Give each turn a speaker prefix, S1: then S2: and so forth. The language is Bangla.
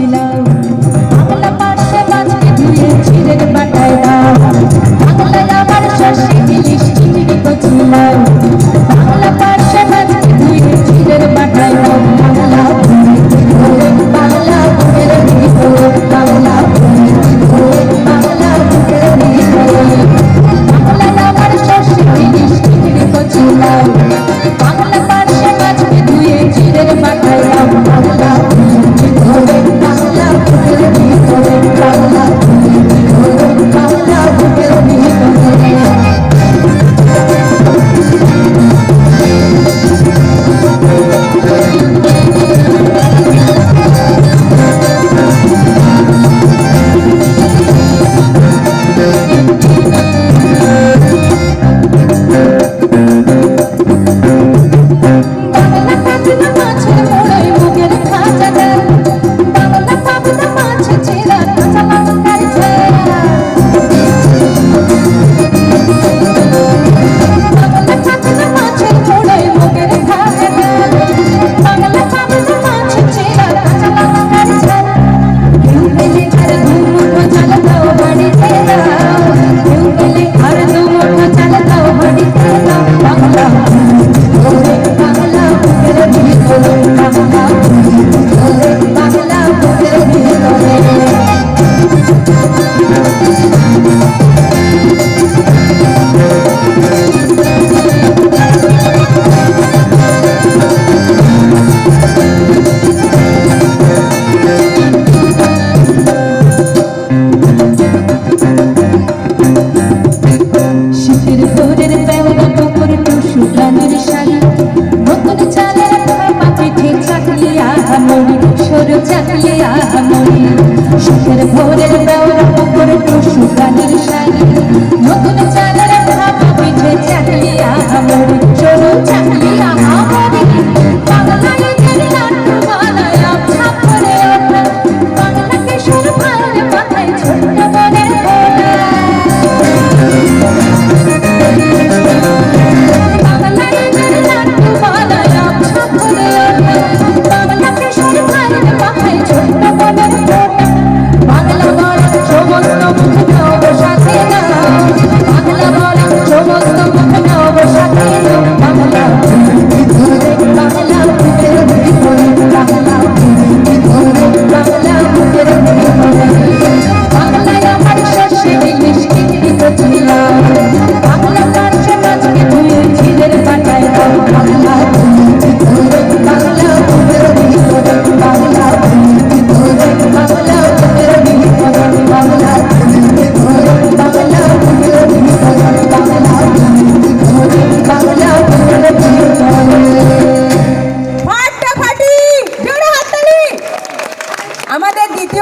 S1: কচিলাও বাংলা পাশে মাছকে ধুয়ে চিড়ের বাটায় দাও বাংলায় আমার শস্যে ইলিশ চিংড়ি কচিলাও বাংলা পাশে মাছকে ধুয়ে চিড়ের বাটায় দাও বাংলা বাংলা বুকের ভিতরে বাংলা বাংলা বুকের ভিতরে বাংলায় আমার শস্যে ইলিশ চিংড়ি কচিলাও বাংলা পাশে মাছকে ধুয়ে চিড়ের বাটায় দাও বাংলা বাংলা বুকের ভিতরে বাংলা বাংলা বুকের ভিতরে শীতের ভোরের বেলা পুকুর টুসু গানের শাড়ি নতুন চালের ভাপা পিঠে চাকলিয়া